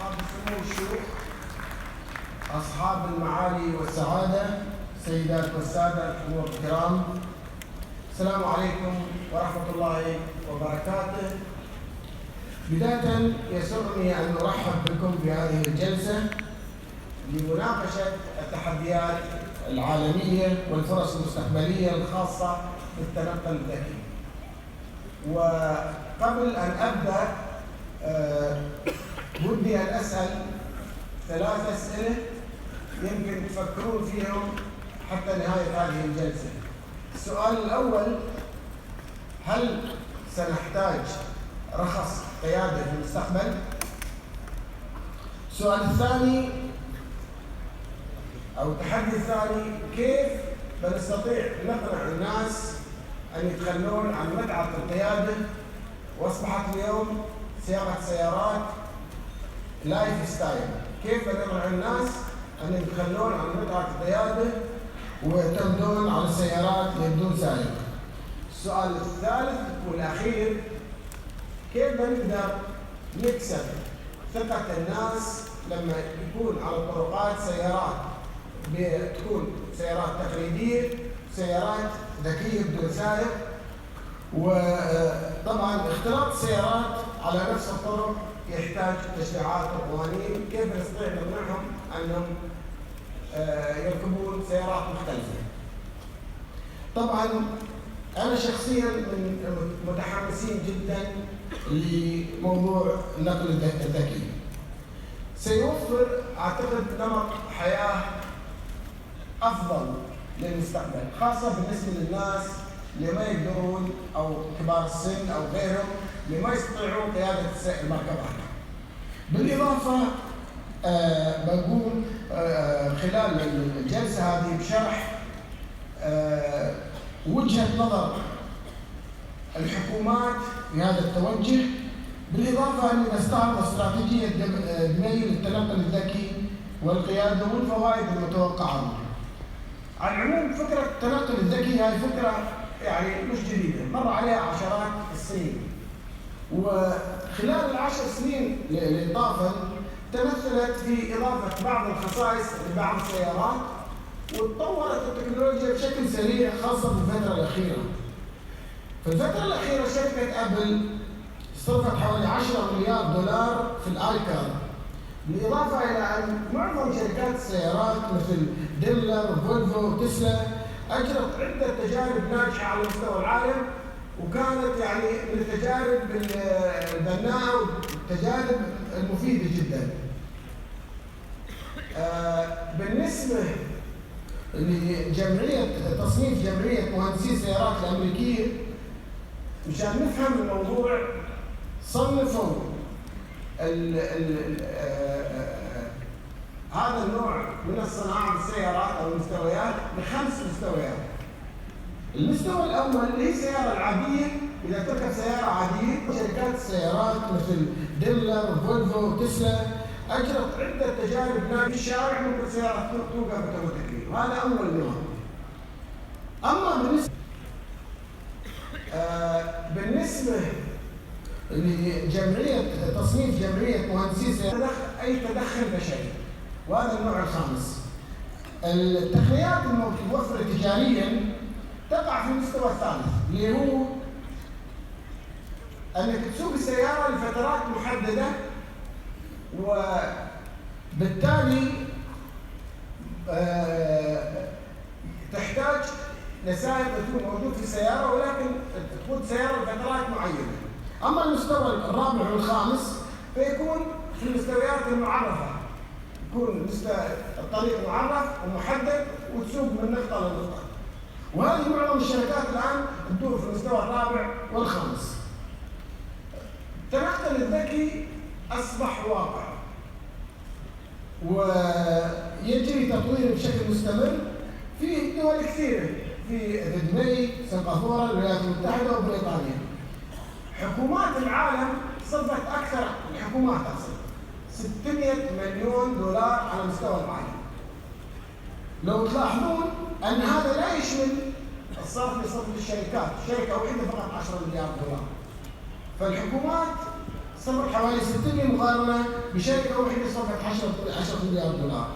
أصحاب السمو والشيوخ، أصحاب المعالي والسعادة، السيدات والسادة الحضور الكرام، السلام عليكم ورحمة الله وبركاته. بداية يسرني أن أرحب بكم في هذه الجلسة لمناقشة التحديات العالمية والفرص المستقبلية الخاصة بالتنقل الذكي. وقبل أن أبدأ ودي أن أسأل 3 أسئلة يمكن تفكرون فيهم حتى نهاية هذه الجلسة. السؤال الأول: هل سنحتاج رخص قيادة في المستقبل؟ السؤال الثاني أو التحدي الثاني: كيف بنستطيع نقنع الناس أن يتخلون عن متعة القيادة وأصبحت اليوم سيارة سيارات لايف ستايل؟ كيف بنقنع الناس أن يتخلون عن متعة القيادة ويعتمدون على السيارات بدون سائق؟ السؤال الثالث والأخير: كيف بنقدر نكسب ثقة الناس لما يكون على الطرقات سيارات بتكون سيارات تقليدية، سيارات ذكية بدون سائق؟ وطبعا اختلاط السيارات على نفس الطرق يحتاج تشريعات وقوانين. كيف نستطيع نمنعهم انهم يركبون سيارات مختلفة؟ طبعا انا شخصيا من متحمسين جدا لموضوع النقل الذكي. سيوفر اعتقد نمط حياة افضل للمستقبل، خاصة بالنسبة للناس اللي ما يقدرون او كبار السن او غيرهم اللي ما يستطيعون قيادة المركبات. بالاضافة بقوم خلال الجلسة هذه بشرح وجهة نظر الحكومات في هذا التوجه، بالاضافة اني نستعرض استراتيجية دبي للتنقل الذكي والقيادة والفوائد المتوقعة منه. على العموم فكرة التنقل الذكي هذه فكرة يعني مش جديدة، مر عليها عشرات السنين، وخلال ال10 سنين الإضافة تمثلت في إضافة بعض الخصائص لبعض السيارات، وتطورت التكنولوجيا بشكل سريع خاصة في الفترة الأخيرة. في الفترة الأخيرة شركة أبل صرفت حوالي 10 مليار دولار في الآيكار، بالإضافة إلى أن معظم شركات السيارات مثل ديملر وفولفو وتسلا أجرت عدة تجارب ناجحة على مستوى العالم، وكانت يعني من التجارب البناءة والتجارب المفيدة جدا. بالنسبة لجمعية تصنيف جمعية مهندسي السيارات الأمريكية، مشان نفهم الموضوع صنفوا هذا النوع من الصناعة بالسيارات أو المستويات ل5 مستويات. المستوى الأول اللي هي السيارة العادية، إذا تركب سيارة عادية. شركات السيارات مثل ديملر وفولفو وتسلا أجرت عدة تجارب ناجحة في الشارع، ممكن سيارة توقف اوتوماتيكيا، وهذا أول نوع. أما بالنسبة لجمعية تصنيف جمعية مهندسي السيارات أي تدخل بشري، وهذا النوع الخامس. التقنيات المتوفرة تجاريا تقع في المستوى الثالث، اللي هو أنك تسوق السيارة لفترات محددة، وبالتالي تحتاج لسائق يكون موجود في السيارة، ولكن تقود سيارة لفترات معينة. أما المستوى الرابع والخامس فيكون في المستويات المعرفة، يكون الطريق معرف ومحدد وتسوق من نقطة لنقطة، وهذه معظم الشركات الآن تدور في المستوى الرابع والخامس. التنقل الذكي أصبح واقع ويجري تطويره بشكل مستمر في دول كثيرة، في دبي، سنغافورة، الولايات المتحدة وبريطانيا. حكومات العالم صرفت أكثر، الحكومات أصلا 600 مليون دولار على مستوى العالم. لو تلاحظون أن هذا لا يشمل الصرف لصرف للشركات، شركة واحدة فقط 10 مليار دولار. فالحكومات صرف حوالي 600 مقارنة بشركة واحدة صرفت 10 مليار دولار.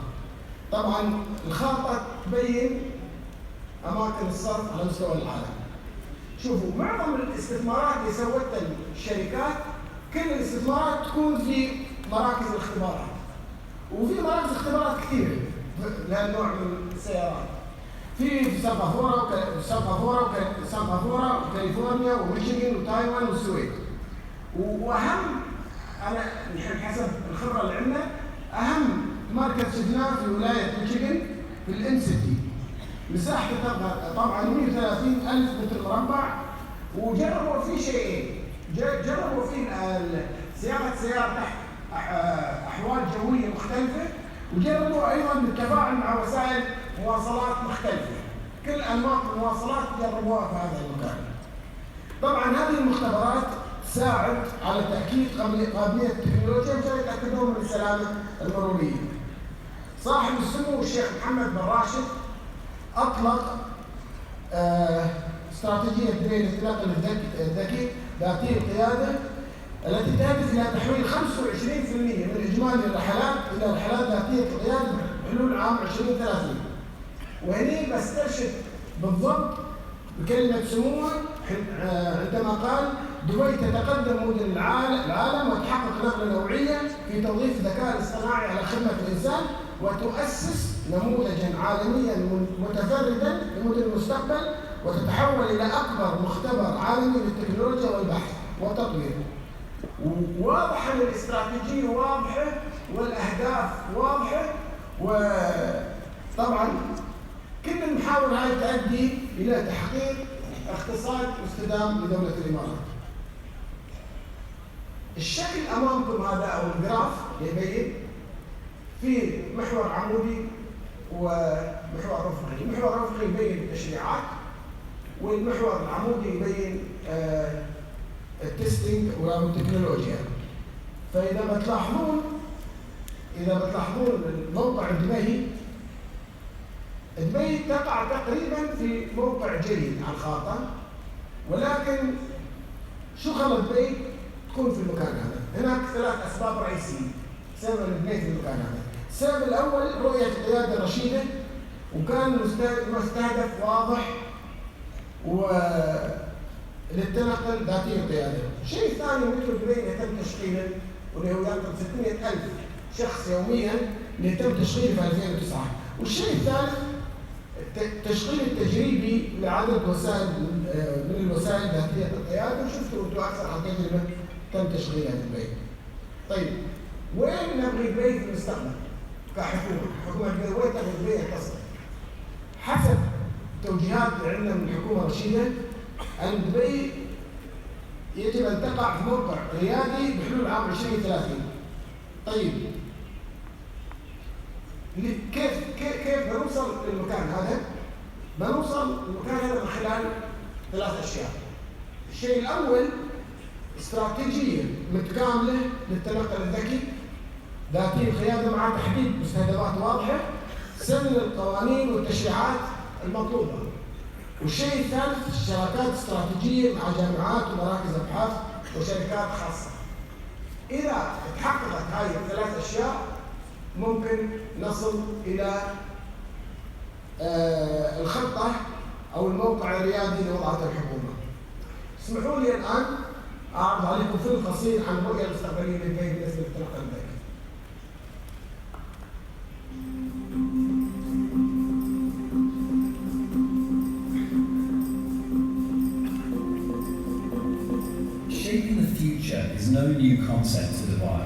طبعا الخارطة تبين أماكن الصرف على مستوى العالم. شوفوا معظم الاستثمارات اللي سوتها الشركات كل الاستثمارات تكون في مراكز الاختبارات. وفي مراكز اختبارات كثيرة لهالنوع من السيارات. في سنغافورة وكاليفورنيا وميشيغان وتايوان والسويد. واهم انا نحن حسب الخبره اللي عندنا اهم مركز شفناه في ولايه ميشيغان في الام سيتي، مساحته طبعا 130,000 متر مربع، وجربوا فيه شيئين. جربوا فيه سيارة تحت احوال جويه مختلفه، وجربوا ايضا بالتفاعل مع وسائل مواصلات مختلفه. كل انواع المواصلات جربوها في هذا المكان. طبعا هذه المختبرات تساعد على تأكيد قابلية التكنولوجيا وكذلك يتأكدون من السلامة المرورية. صاحب السمو الشيخ محمد بن راشد أطلق استراتيجية دبي للنقل الذكي ذاتي القيادة التي تهدف إلى تحويل 25% من إجمالي الرحلات إلى رحلات ذاتية القيادة بحلول عام 2030. وهني بسترشد بالضبط بكلمة سموه عندما قال: دبي تتقدم مدن العالم وتحقق نقلة نوعية في توظيف الذكاء الاصطناعي على خدمة الإنسان، وتؤسس نموذجا عالميا متفردا لمدن المستقبل، وتتحول إلى أكبر مختبر عالمي للتكنولوجيا والبحث والتطوير. واضحة الاستراتيجية واضحة والأهداف واضحة، وطبعا كل المحاور هاي تؤدي إلى تحقيق اقتصاد مستدام لدولة الإمارات. الشكل أمامكم هذا أو الجراف يبين في محور عمودي ومحور رفقي. المحور الرفقي يبين التشريعات، والمحور العمودي يبين التستنج والتكنولوجيا. فإذا بتلاحظون موقع دبي تقع تقريبا في موقع جيد على الخارطة، ولكن شو خلى دبي تكون في المكان هذا؟ هناك 3 أسباب رئيسية سبب دبي في المكان هذا. السبب الأول رؤية القيادة الرشيدة، وكان مستهدف واضح للتنقل ذاتي القيادة. الشيء الثاني مثل دبي يتم تشغيله، واللي هو ينقل 600,000 شخص يوميا يتم تشغيله في 2009. والشيء الثالث التشغيل التجريبي لعدد من الوسائل ذاتية القيادة، وشفتوا انتم اكثر عن تجربة تم تشغيلها في دبي. طيب وين نبغي دبي في المستقبل كحكومة؟ حكومة دبي وين تبغي دبي تصل؟ حسب توجيهات عندنا من الحكومة الرشيدة ان دبي يجب ان تقع في موقع قيادي بحلول عام 2030. طيب كيف بنوصل للمكان هذا؟ بنوصل للمكان هذا من خلال 3 أشياء. الشيء الأول استراتيجية متكاملة للتنقل الذكي ذاتي القيادة مع تحديد مستهدفات واضحة، سن القوانين والتشريعات المطلوبة. والشيء الثالث شراكات استراتيجية مع جامعات ومراكز أبحاث وشركات خاصة. إذا تحققت هذه ال3 أشياء ممكن نصل إلى الخطة أو الموقع الريادي اللي وضعته الحكومة. اسمحوا لي الآن أعرض عليكم فيلم قصير عن الرؤية المستقبلية لدبي بالنسبة للتنقل الذكي. Shaping the future is no new concept to Dubai.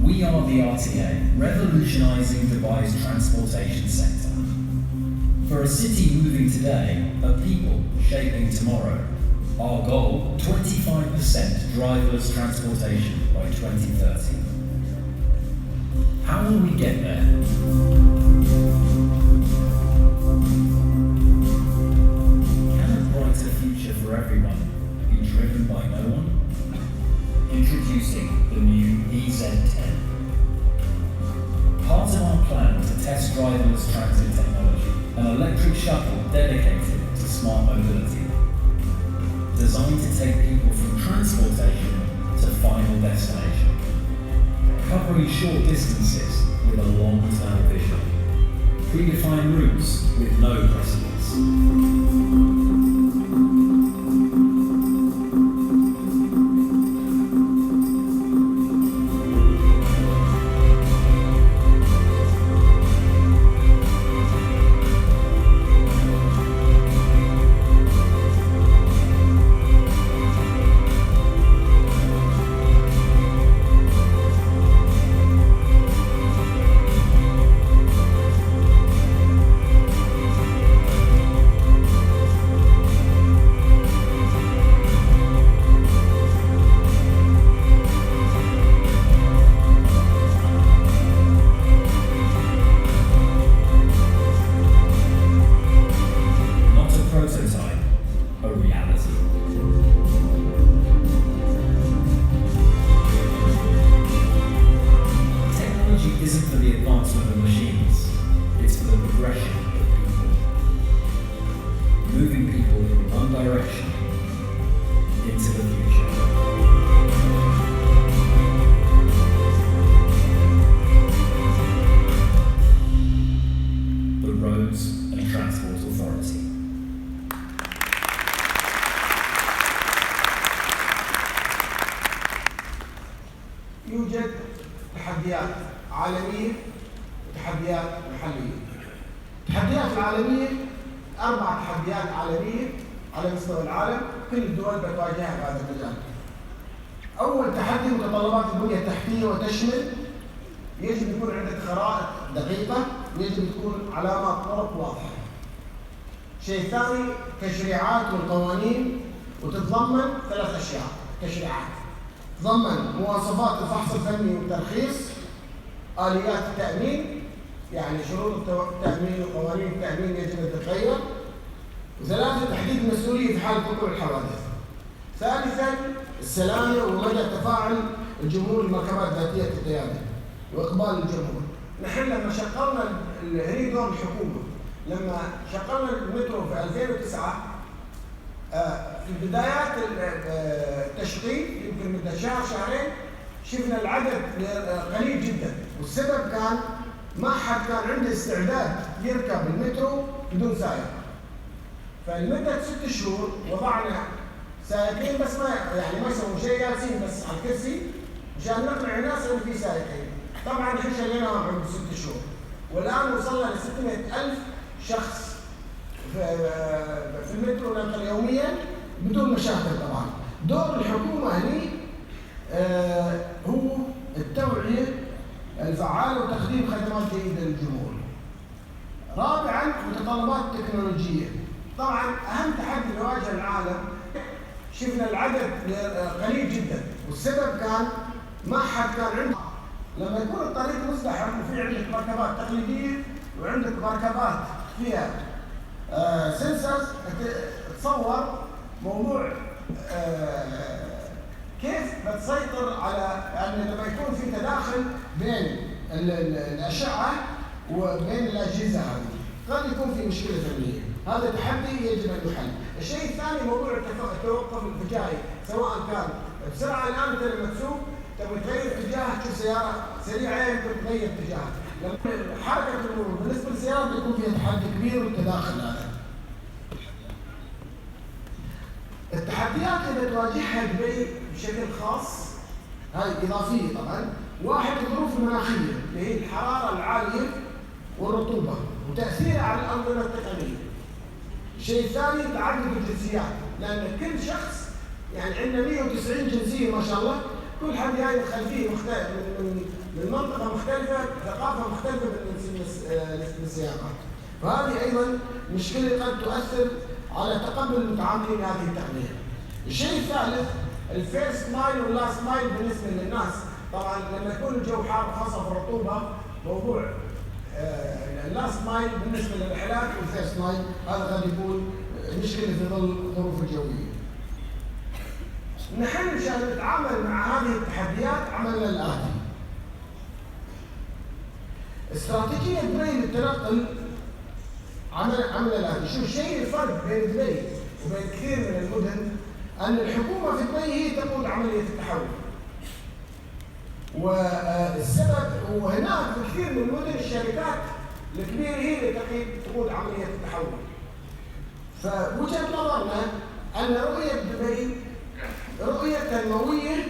We are the RTA, revolutionizing Dubai's transportation sector. For a city moving today, a people shaping tomorrow. Our goal, 25% driverless transportation by 2030. How will we get there? Can a brighter future for everyone be driven by no one? Introducing the new EZ10. Part of our plan to test driverless transit technology, an electric shuttle dedicated to smart mobility. designed to take people from transportation to final destination, covering short distances with a long-term vision, predefined routes with no precedence. Isn't for the advancement of machines, it's for the progression of people. Moving people in one direction into the future. The Roads and Transport Authority. يوجد تحديات عالمية وتحديات محلية. التحديات العالمية 4 تحديات عالمية على مستوى العالم، كل الدول بتواجهها في هذا المجال. أول تحدي متطلبات البنية التحتية، وتشمل يجب يكون عندك خرائط دقيقة، ويجب تكون علامات طرق واضحة. الشيء الثاني تشريعات والقوانين، وتتضمن 3 أشياء. تشريعات تتضمن مواصفات الفحص الفني والترخيص، آليات التأمين، يعني شروط التأمين وقوانين التأمين يجب أن تتغير. وثلاثة تحديد المسؤولية في حال وقوع الحوادث. ثالثاً السلامة ومدى تفاعل الجمهور المركبات ذاتية القيادة وإقبال الجمهور. نحن لما شغلنا هي دور الحكومة، لما شغلنا المترو في 2009 في بدايات التشغيل يمكن مدة شهر شهرين شفنا العدد قليل جدا، والسبب كان ما حد كان عنده استعداد يركب المترو بدون سائق. فلمدة 6 شهور وضعنا سائقين، بس ما يسوون شيء، جالسين بس على الكرسي عشان نقنع الناس انه في سائقين. طبعا احنا شغلناهم عند 6 شهور، والان وصلنا ل 600,000 شخص في المترو ننقل يوميا بدون مشاكل. طبعا دور الحكومة هني هو التوعية الفعالة وتقديم خدمات جيدة للجمهور. رابعاً متطلبات تكنولوجية. طبعاً أهم تحدي يواجه العالم شفنا العدد قليل جدا، والسبب كان ما حد كان عنده. لما يكون الطريق مزدحم وفي عندك مركبات تقليدية وعندك مركبات فيها سنسرز، تصور موضوع كيف بتسيطر على يعني لما يكون في تداخل بين الأشعة وبين الأجهزة هذه، قد يكون في مشكلة فنية. هذا تحدي يجب أن يحل. الشيء الثاني موضوع التوقف الفجائي، سواء كان بسرعة. الآن أنت لما تسوق تبغى تغير اتجاهك، تشوف سيارة سريعة يمكن تغير اتجاهك. لما حركة المرور بالنسبة للسيارات يكون فيها تحدي كبير والتداخل هذا. التحديات اللي تواجهها دبي بشكل خاص هاي إضافية طبعا. 1 الظروف المناخية اللي هي الحرارة العالية والرطوبة وتأثيرها على الأنظمة التقنية. الشيء الثاني تعدد الجنسيات، لأن كل شخص يعني عندنا 190 جنسية ما شاء الله، كل حد جاي من خلفية مختلفة، من منطقة مختلفة، ثقافة مختلفة بالسياقات. فهذه أيضا مشكلة قد تؤثر على تقبل المتعاملين بهذه التقنية. الشيء الثالث الفيرست مايل واللاست مايل بالنسبة للناس. طبعا لما يكون الجو حار خاصة في الرطوبة، موضوع اللاست مايل بالنسبة للرحلات والفيرست مايل هذا قد يكون مشكلة في ظل الظروف الجوية. نحن مشان نتعامل مع هذه التحديات عملنا الآتي: استراتيجية دبي للتنقل عمل الآتي. شوف شيء الفرق بين دبي وبين كثير من المدن أن الحكومة في دبي هي تقود عملية التحول. والسبب وهناك في كثير من المدن الشركات الكبيرة هي اللي تقود عملية التحول. فوجهة نظرنا أن رؤية دبي رؤية تنموية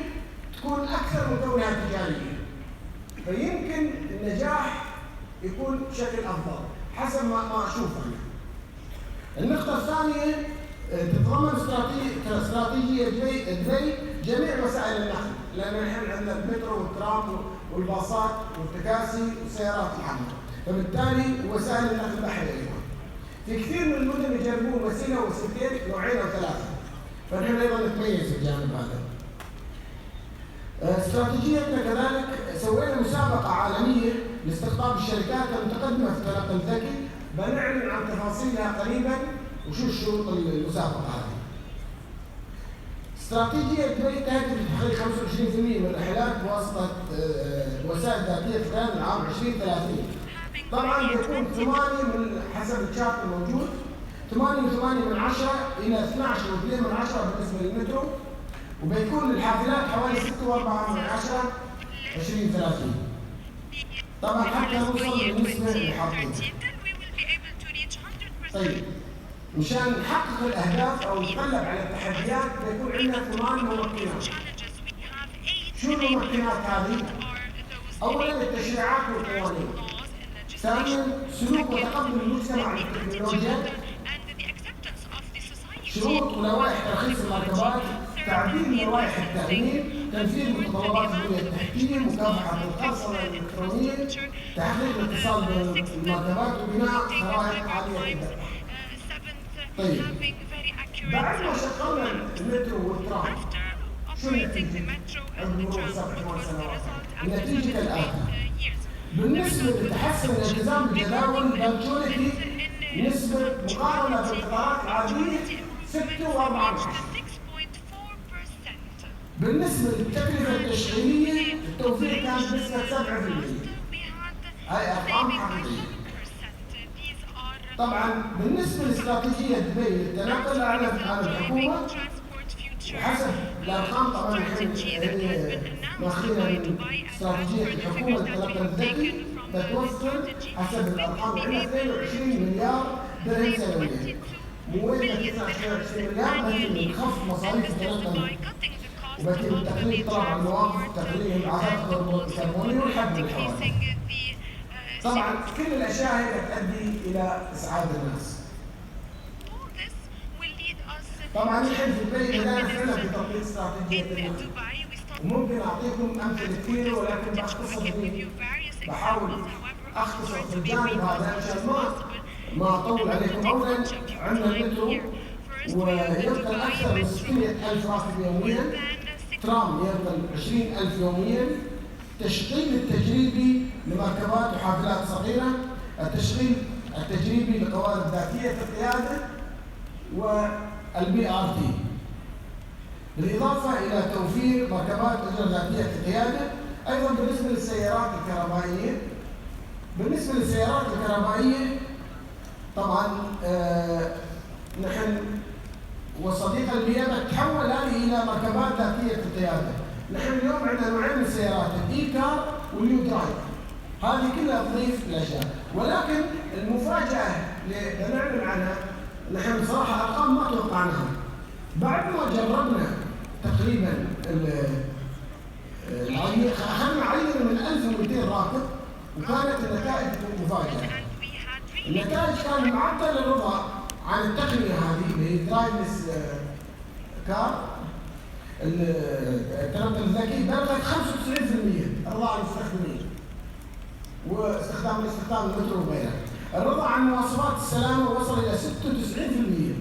تكون أكثر من كونها تجارية، فيمكن النجاح يكون بشكل أفضل حسب ما أشوف أنا. النقطة الثانية تتضمن استراتيجية دبي جميع وسائل النقل، لأن نحن عندنا المترو والترام والباصات والتكاسي والسيارات العامة، فبالتالي وسائل النقل البحري أيضا. في كثير من المدن يجربون وسيلة وسيلتين نوعين أو ثلاثة، فنحن أيضا نتميز في الجانب هذا. استراتيجيتنا كذلك سوينا مسابقة عالمية لاستقطاب الشركات المتقدمة في التنقل الذكي، بنعلن عن تفاصيلها قريبا وشو الشروط المسابقة هذه. استراتيجية دبي تهدف لتحقيق 25% من الرحلات بواسطة وسائل ذاتية القيادة العام 2030. طبعا بيكون 8 من حسب الشارت الموجود، 8.8 إلى 12.2 بالنسبة للمترو، وبيكون للحافلات حوالي 6.4 2030. طبعا حتى نوصل بالنسبة للحافلات. طيب مشان نحقق الأهداف أو نتغلب على التحديات بيكون عندنا 8 ممكنات. شو الممكنات هذه؟ أولاً التشريعات والقوانين. ثانياً سلوك وتقبل المجتمع للتكنولوجيا. شروط ولوائح ترخيص المركبات، تعديل لوائح التأمين، تنفيذ متطلبات البنية التحتية، مكافحة القرصنة الإلكترونية، تحقيق الاتصال بين المركبات وبناء خرائط عالية الدقة. طيب بعد ما شغلنا المترو والترام شو النتيجة؟ عند مرور 7 سنوات النتيجة كالآتي. بالنسبة لتحسن الالتزام بالجداول بنشولتي نسبة مقارنة بالقطارات العادية 6.4. بالنسبة للتكلفة التشغيلية التوفير كان بنسبة 7%. هاي أرقام حقيقية. طبعا بالنسبة لاستراتيجية دبي للتنقل أعلنت عن الحكومة وحسب الأرقام طبعا ماخذينها من استراتيجية الحكومة للتنقل الذكي بتوفر حسب الأرقام عندنا 22 مليار درهم سنويا. مو وين 22 مليار بس نخفض مصاريف التنقل وبكي بالتقليل طبعا مواقف تقليل العدد الكربوني والحد من الحوادث. طبعا كل الاشياء هي تؤدي الى اسعاد الناس. طبعا نحن في دبي بدانا فعلا في تطبيق استراتيجيه النقل، وممكن اعطيكم امثله كثيره ولكن بحاول اختصر في الجانب هذا عشان ما اطول عليكم. اولا عندنا المترو وينقل اكثر من 600,000 راكب يوميا، ترام ينقل 20,000 يوميا، تشغيل التجريبي لمركبات وحافلات صغيرة، التشغيل التجريبي لقوارب ذاتية القيادة والبي ار تي، بالإضافة إلى توفير مركبات أجرة ذاتية القيادة. أيضا بالنسبة للسيارات الكهربائية، بالنسبة للسيارات الكهربائية طبعا نحن وصديق البيئة تحول هذه إلى مركبات ذاتية القيادة. نحن اليوم عندنا نوعين من السيارات، الإي كار واليو درايف، هذه كلها تضيف الأشياء. ولكن المفاجأة اللي بنعلن عنها نحن صراحة أرقام ما توقعناها. بعد ما جربنا تقريبا أخذنا عينة من 1200 راكب وكانت النتائج مفاجئة. النتائج كان معدل الرضا عن التقنية هذه اللي هي درايفلس كار التنقل الذكي بلغت 95% الرضا عن المستخدمين واستخدام المترو وغيرها. الرضا عن مواصفات السلامة وصل إلى 96%،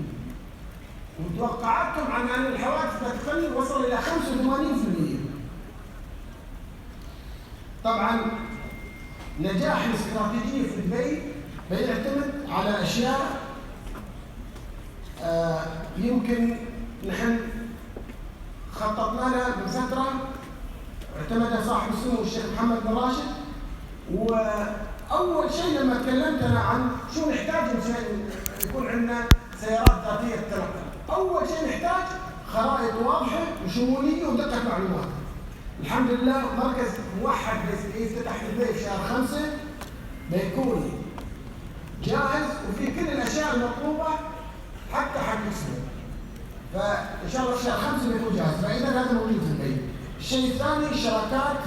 وتوقعاتهم عن أن الحوادث بتقل وصل إلى 85%. طبعا نجاح الاستراتيجية في دبي بيعتمد على أشياء يمكن نحن خططنا لها من فترة اعتمدها صاحب السمو الشيخ محمد بن راشد. وأول شيء لما تكلمت أنا عن شو نحتاج عشان يكون عندنا سيارات ذاتية التنقل، أول شيء نحتاج خرائط واضحة وشمولية ودقة معلومات. الحمد لله مركز موحد يفتتح في دبي في شهر 5 بيكون جاهز وفي كل الاشياء المطلوبة حتى حق اسمه. فان شاء الله في شهر 5 بيكون جاهز، فاذا هذا موجود في دبي. الشيء الثاني الشراكات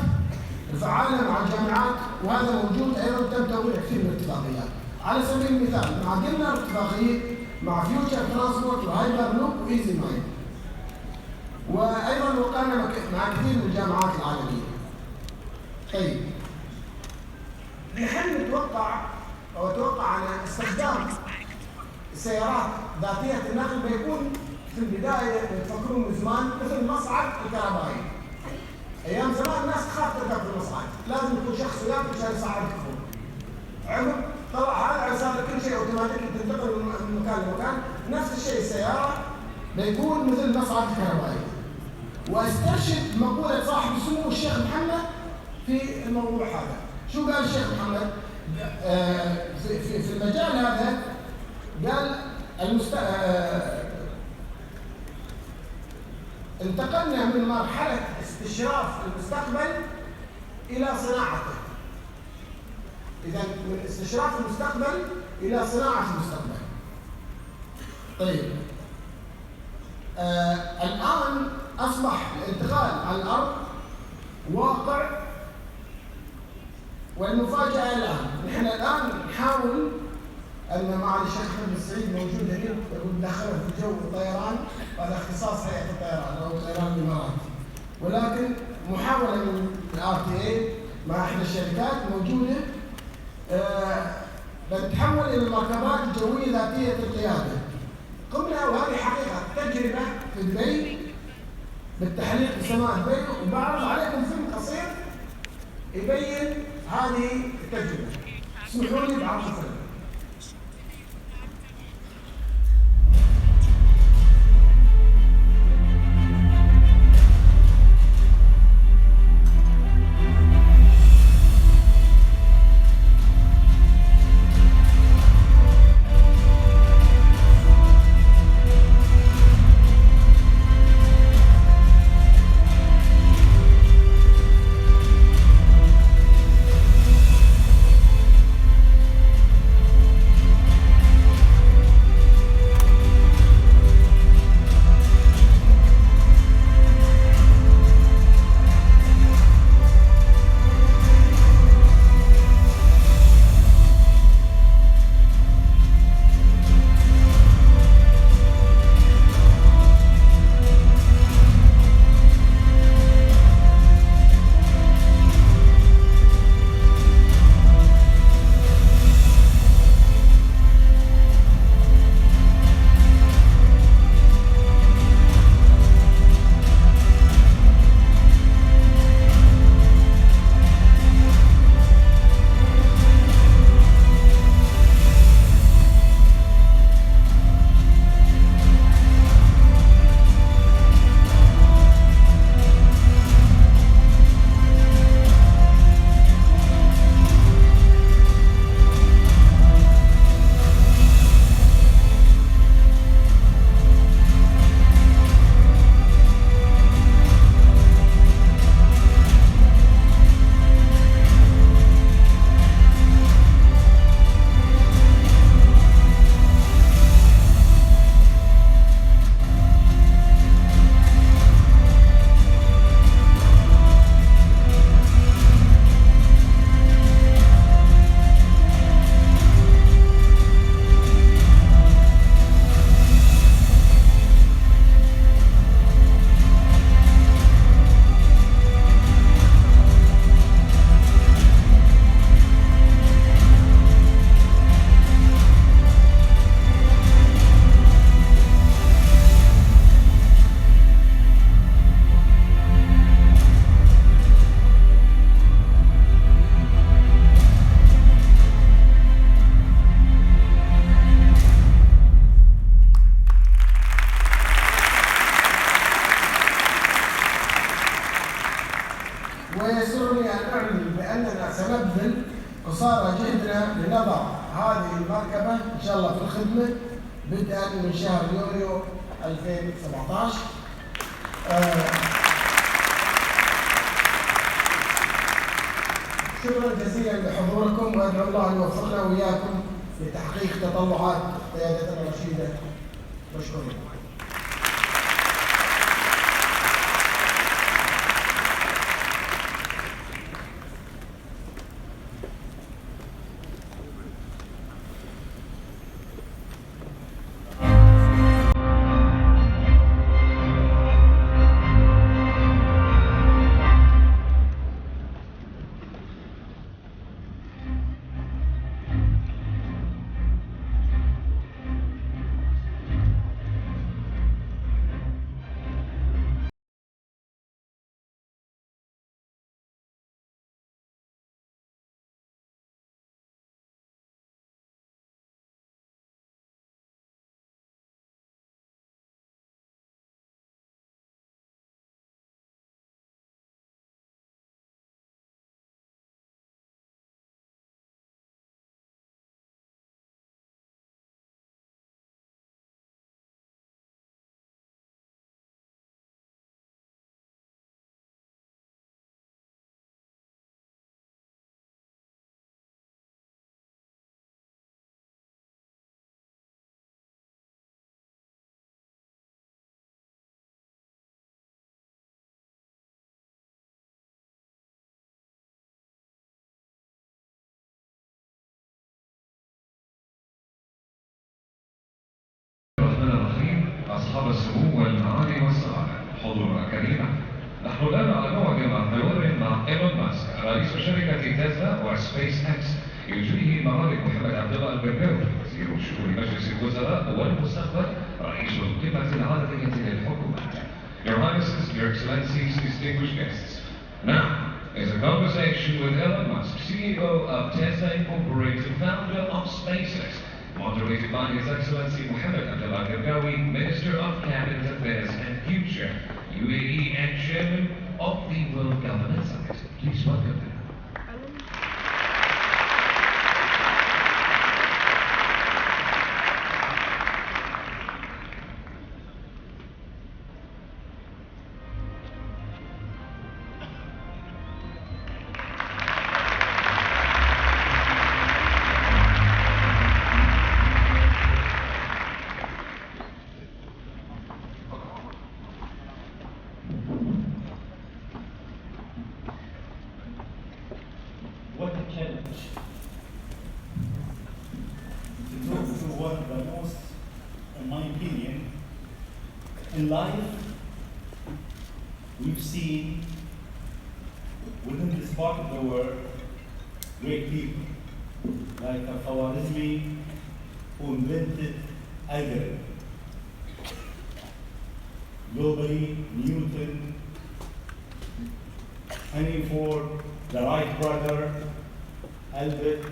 الفعالة مع الجامعات، وهذا موجود ايضا تم توقيع كثير من الاتفاقيات. على سبيل المثال مع قلنا اتفاقية مع فيوتشر ترانسبورت وهايبر لوب وايزي مايند. وايضا وقعنا مع كثير من الجامعات العالميه. طيب نحن اتوقع ان استخدام السيارات ذاتيه النقل بيكون في البدايه تفكرون من زمان مثل مصعد الكهربائي. ايام زمان الناس تخاف تركب في المصعد، لازم يكون شخص وياك عشان يصعدك فوق. عقب طلع هذا صار كل شيء اوتوماتيكي تنتقل من مكان لمكان. نفس الشيء السياره بيكون مثل مصعد الكهربائي. واسترشد مقولة صاحب السمو الشيخ محمد في الموضوع هذا. شو قال الشيخ محمد؟ في المجال هذا قال انتقلنا من مرحلة استشراف المستقبل إلى صناعته. إذا من استشراف المستقبل إلى صناعة المستقبل. طيب الآن أصبح الانتقال على الأرض واقع، والمفاجأة الآن نحن الآن نحاول أن مع الشيخ أحمد السعيد موجود هنا يقول دخله في الجو والطيران، هذا اختصاص هيئة الطيران أو طيران الإمارات، ولكن محاولة من RTA مع إحدى الشركات موجودة بتتحول إلى المركبات الجوية ذاتية القيادة. قمنا وهذه حقيقة تجربة في دبي بالتحليق في سماء دبي، وبعرض عليكم فيلم قصير يبين هذه التجربة. اسمحوا لي بعرض الفيلم. ويسرني أن أعلن بأننا سنبذل قصارى جهدنا لنضع هذه المركبة إن شاء الله في الخدمة بدءا من شهر يوليو 2017. شكرا جزيلا لحضوركم، وادعو الله ان يوفقنا واياكم لتحقيق تطلعات قيادتنا الرشيده. بشكركم. أصحاب السمو والمعالي والسعادة، حضور كريمة. نحن الآن على موعد مع حوار مع إيلون ماسك رئيس شركة تسلا وسبيس إكس، يجريه معالي محمد عبد الله البرقاوي وزير شؤون مجلس الوزراء والمستقبل رئيس القمة العالمية للحكومات. Your Highnesses, Your Excellencies, distinguished guests. Now is a conversation with Elon Musk, CEO of Tesla Incorporated, founder of SpaceX, moderated by His Excellency Mohammed Abdullah Gargawi, Minister of Cabinet Affairs and Future, UAE, and Chairman of the World Governance Summit. Please welcome them. What a challenge to go through one of the most, in my opinion, in life we've seen within this part of the world great people like Al-Khwarizmi, who invented algorithm. Globally, Newton, Henry Ford, the Wright brother, Albert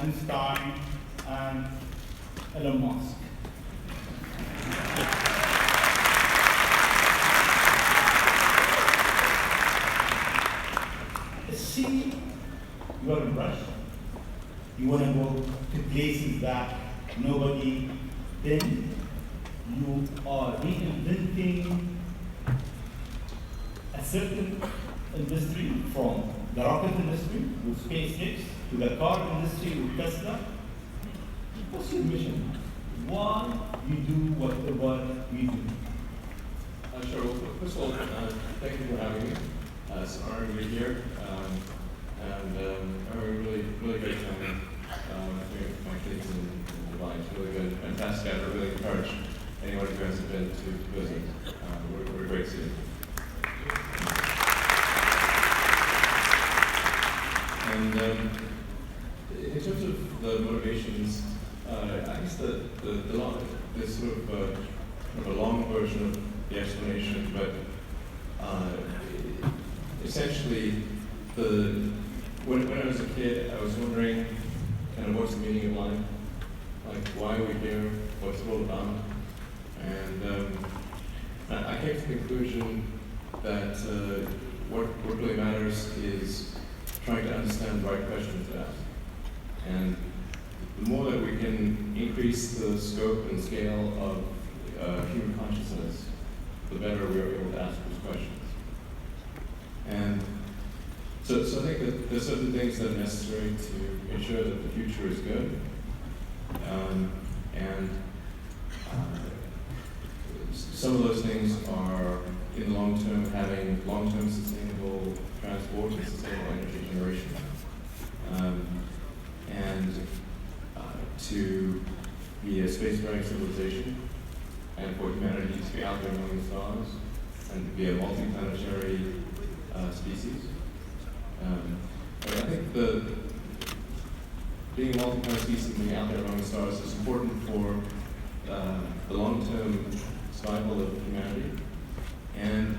Einstein, and Elon Musk. See, you are in rush. You want to go to places that nobody been. You are reinventing a certain industry, from the rocket industry with SpaceX to the car industry with Tesla. What's your mission? Why you do whatever you do? Sure. Well, first of all, thank you for having me. It's an honor to be here, and having a really great time with my kids in Dubai. It's really good, fantastic. I really encourage anyone who hasn't been to visit. We're a great city. And in terms of the motivations, I guess there's sort of a long version of the explanation, but essentially, when I was a kid, I was wondering kind of what's the meaning of life, like why are we here, what's it all about, and I came to the conclusion that what really matters is trying to understand the right questions to ask. And the more that we can increase the scope and scale of human consciousness, the better we are able to ask those questions. And so I think that there's certain things that are necessary to ensure that the future is good. And some of those things are, in the long term, having long-term sustainable transport and sustainable energy generation. And to be a spacefaring civilization, and for humanity to be out there among the stars, and to be a multi-planetary species. And I think being a multi-planetary species and being out there among the stars is important for the long-term survival of humanity. And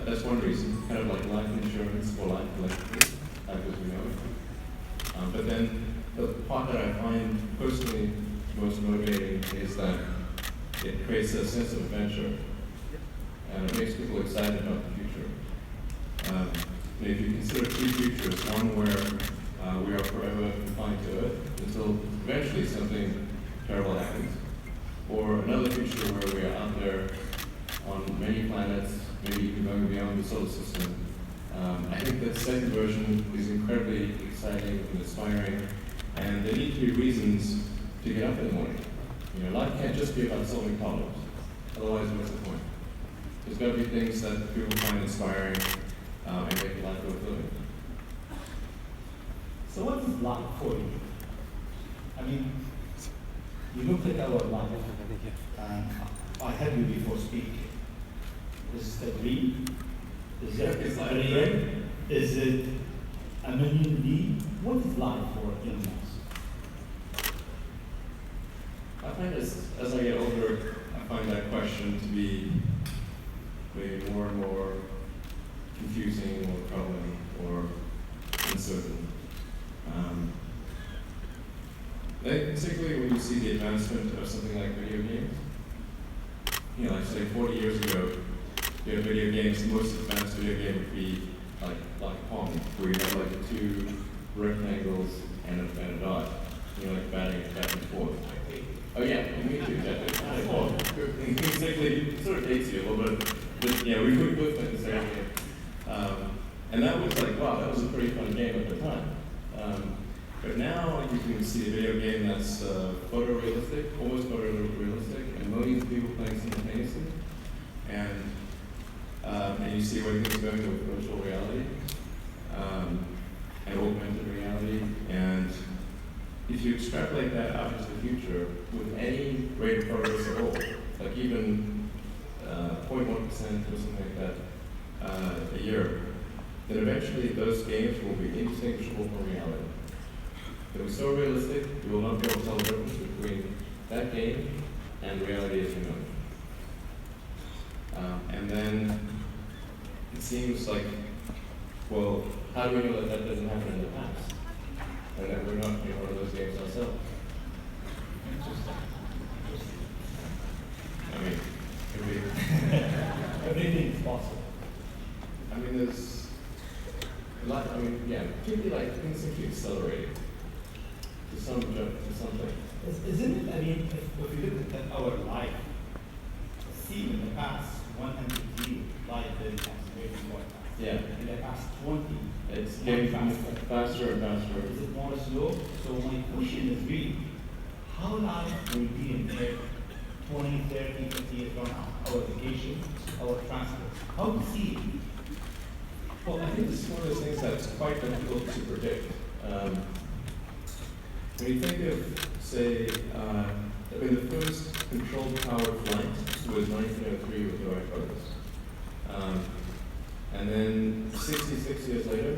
that's one reason, kind of like life insurance or life collectively, as we know it. But then the part that I find personally most motivating is that it creates a sense of adventure, and it makes people excited about the future. If you consider two futures, one where we are forever confined to Earth until eventually something terrible happens, or another future where we are out there on many planets, maybe even going beyond the solar system. I think that second version is incredibly exciting and inspiring, and there need to be reasons to get up in the morning. Life can't just be about solving problems. Otherwise, what's the point? There's got to be things that people find inspiring and make life worth living. So what is life for you? I mean, you look at our life, and I heard you before speaking. Is it a dream? Is it a prayer? Is it a million need? What is life for Elon Musk? I find as I get older, I find that question to be maybe more and more confusing or troubling or uncertain. Particularly when you see the advancement of something like video games. Like say 40 years ago, you had video games, the most advanced video game would be like Pong, where you have like two rectangles and a dot. Like batting it back and forth. Oh yeah, me too, definitely. Exactly, it sort of dates you a little bit, but yeah, we both went the same game. And that was like, wow, that was a pretty fun game at the time. But now you can see a video game that's photorealistic, almost photorealistic, and millions of people playing simultaneously. And you see where things are going with virtual reality and augmented reality. And if you extrapolate that out into the future with any rate of progress at all, like even 0.1% or something like that a year, then eventually those games will be indistinguishable from reality. They'll be so realistic, you will not be able to tell the difference between that game and reality as you know it. And then it seems like, well, how do we know that that doesn't happen in the past? And that we're not in one of those games ourselves? I mean, Everything is possible. I mean, there's a lot, yeah, particularly like things seem to be accelerating to something. Isn't it, if you look at our life, see in the past 100 years, life didn't accelerate more fast. Yeah. In the past 20, It's getting faster and faster. is it more slow? So my question is really, how life will be in there 20, 30, 50 years from now? Our education, our transport. How to see it? Well, I think this is one of those things that's quite difficult to predict. When you think of, say, the first controlled powered flight was 1903 with the Wright brothers. And then 66 years later,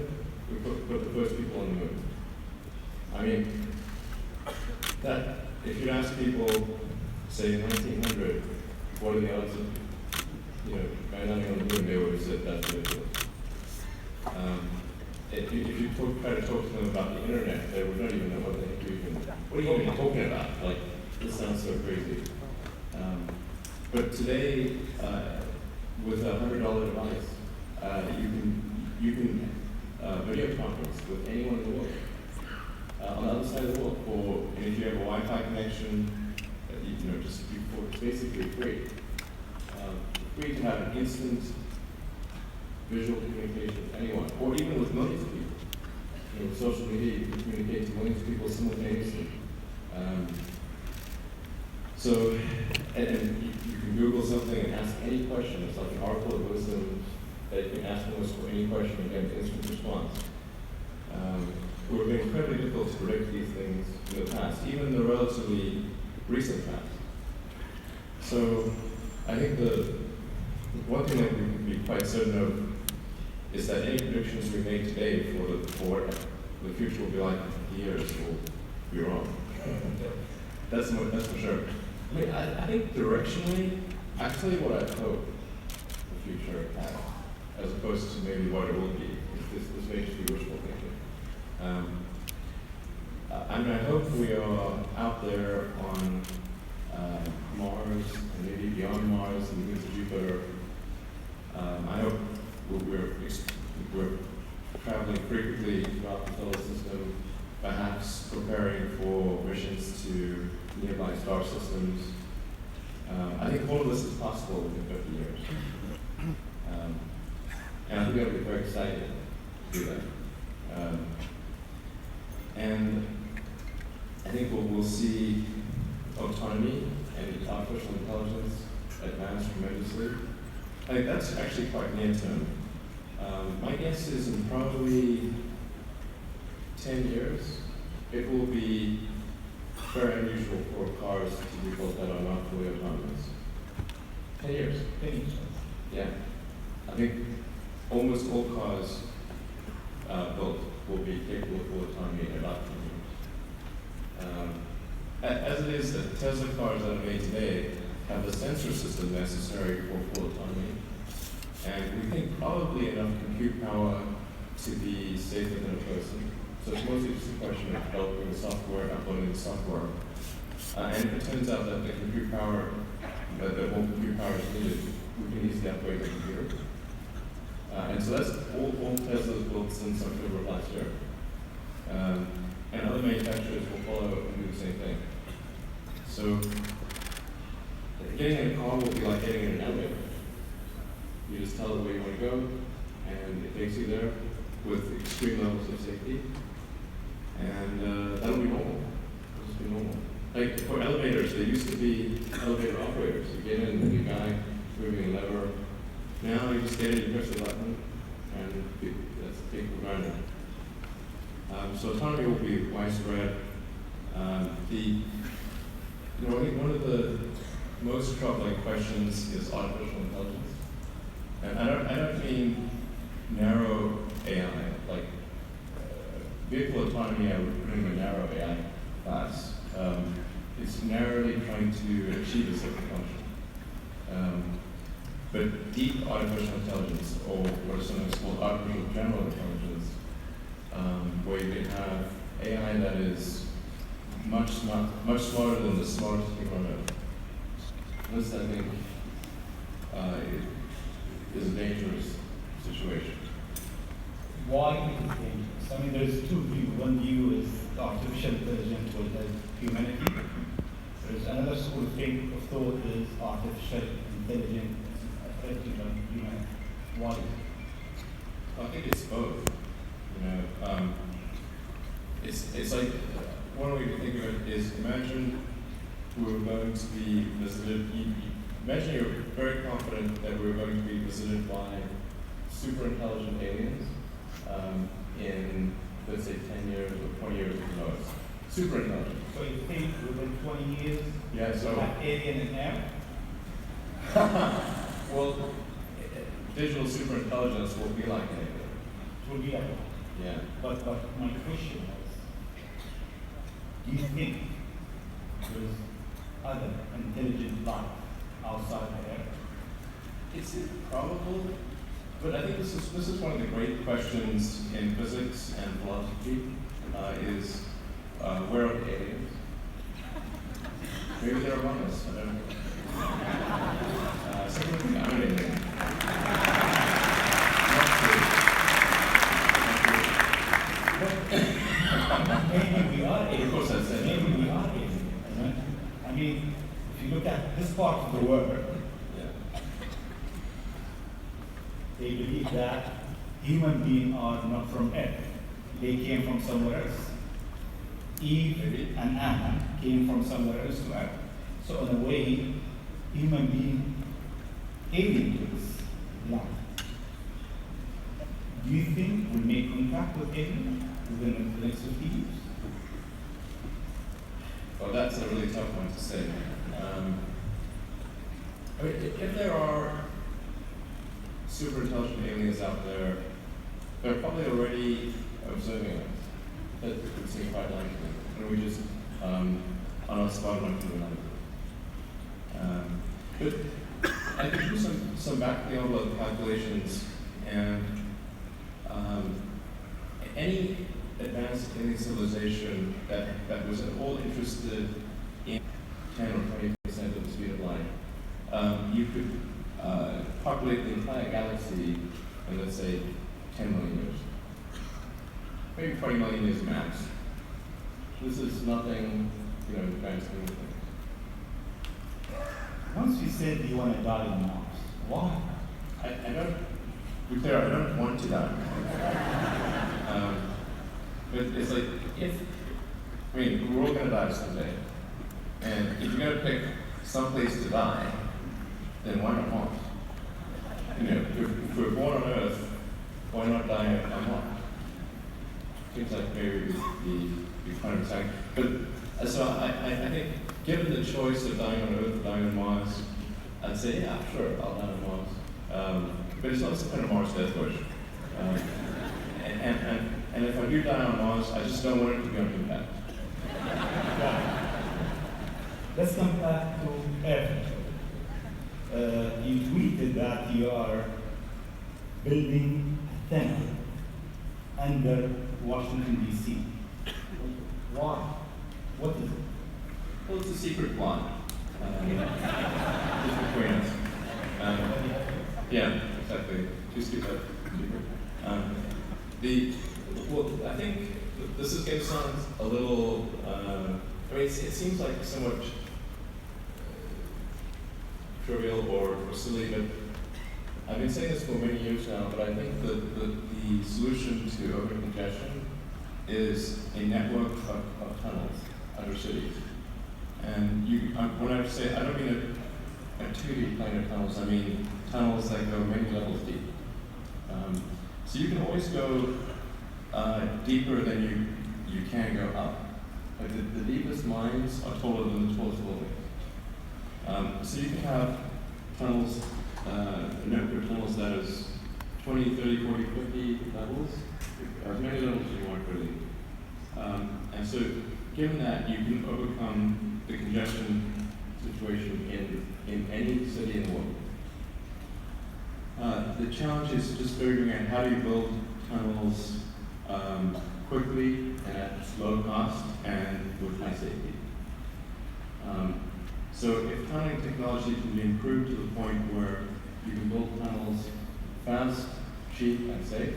we put the first people on the moon. I mean, that if you ask people, say, in 1900, what are the odds of, guy landing on the moon, they would have said that's ridiculous. If you try to talk to them about the internet, they would not even know what are you even talking about? Like, this sounds so crazy. But today, with a $100 device, you can video conference with anyone in the world, on the other side of the world. And if you have a Wi-Fi connection, it's basically free. free to have an instant visual communication with anyone, or even with millions of people. You know, with social media, you can communicate to millions of people simultaneously. So, and you can Google something and ask any question. It's like an article of wisdom that you can ask almost for any question and get an instant response. It would have been incredibly difficult to predict these things in the past, even in the relatively recent past. So, I think the one thing that we can be quite certain of is that any predictions we make today for what the future will be like in 50 years will be wrong. That's for sure. I mean, I think directionally, I tell you what I hope the future has, as opposed to maybe what it will be. This may just be wishful thinking. I mean, I hope we are out there on Mars and maybe beyond Mars and moons of Jupiter. I hope we're traveling frequently throughout the solar system, perhaps preparing for missions to nearby star systems. I think all of this is possible within 50 years. And I think that'll be very exciting to do that. And I think we'll see autonomy and artificial intelligence advance tremendously. I think that's actually quite near term. My guess is in probably 10 years, it will be very unusual for cars to be built that are not fully autonomous. 10 years. 10 years. Yeah. I think almost all cars built will be capable of full autonomy in about 10 years. As it is, the Tesla cars that are made today have the sensor system necessary for full autonomy. And we think probably enough compute power to be safer than a person. So it's mostly just a question of developing the software, uploading the software. And if it turns out that the compute power, that more compute power is needed, we can easily upgrade the computer. And so that's all Teslas built since October of last year. And other manufacturers will follow and do the same thing. So getting in a car will be like getting in an elevator. You just tell it where you want to go, and it takes you there with extreme levels of safety. And that'll be normal. It'll just be normal. Like for elevators, there used to be elevator operators. You get in, and the guy moving a lever. Now you just get in, you press the button, and that's taken for granted. So autonomy will be widespread. I think one of the most troubling questions is artificial intelligence. And I don't mean narrow AI, like vehicle autonomy I would put in a narrow AI class. It's narrowly trying to achieve a certain function. But deep artificial intelligence, or what is sometimes called artificial general intelligence, where you can have AI that is much smarter than the smartest people on earth. This, I think, is a dangerous situation. Why it is dangerous? I mean, there's two views. One view is artificial intelligence will help humanity. There's another school of thought is artificial intelligence affecting humanity. Why? I think it's both. It's like one way to think of it is imagine we're going to be visited. Imagine you're very confident that we're going to be visited by super intelligent aliens in, let's say, 10 years or 20 years at the most. Super intelligent. So you think within 20 years, Yeah, so have alien in air? well, digital super intelligence will be like an alien. It will be like Yeah. But my question is, do you think there is other intelligent life outside the air? It's improbable, but I think this is one of the great questions in physics and philosophy, is where are the aliens? Maybe they're among us, I don't know. Something I'm an alien. Maybe we are aliens. Of course that's it. Maybe we are aliens. Right? I mean, if you look at this part of the world, Yeah. that human beings are not from Earth. They came from somewhere else. Eve and Adam came from somewhere else to Earth. So in a way, human being alien to this life. Do you think we'll make contact with aliens within the next 50 years? Well, that's a really tough one to say. I mean, if there are super intelligent aliens out there, they're probably already observing us. That would seem quite likely. And we just are not smart enough to remember. But I could do some back of the envelope calculations, and any advanced alien civilization that was at all interested in 10 or 20% of the speed of light, you could populate the entire galaxy in, let's say, 10 million years. Maybe 20 million years max. This is nothing, in the grand scheme of things. Once you said you want to die on Mars, why? I don't, to be clear, I don't want to die. But it's like, we're all going to die someday. And if you're going to pick some place to die, then why not Mars? If we're born on Earth, why not die on Mars? Seems like maybe we kind of saying. But so I think, given the choice of dying on Earth or dying on Mars, I'd say, yeah, sure, I'll die on Mars. But it's not some kind of Mars death wish. And if I do die on Mars, I just don't want it to be on impact. Let's come back to Earth. You tweeted that you are building a tunnel under Washington, D.C. Why? What is it? Well, it's a secret plot. Just between us. Yeah, exactly. Just keep that secret. I think this is going to sound a little, it seems like somewhat trivial or silly, but I've been saying this for many years now, but I think that the solution to urban congestion is a network of tunnels under cities. And when I say, I don't mean a 2D plane of tunnels, I mean tunnels that go many levels deep. So you can always go deeper than you can go up. Like the deepest mines are taller than the tallest buildings. So you can have tunnels, a network of tunnels that is 20, 30, 40, 50 levels, as many levels as you want really. And so given that, you can overcome the congestion situation in any city in the world. The challenge is just figuring out how do you build tunnels quickly and at low cost and with high safety. So if tunneling technology can be improved to the point where you can build tunnels fast, cheap, and safe,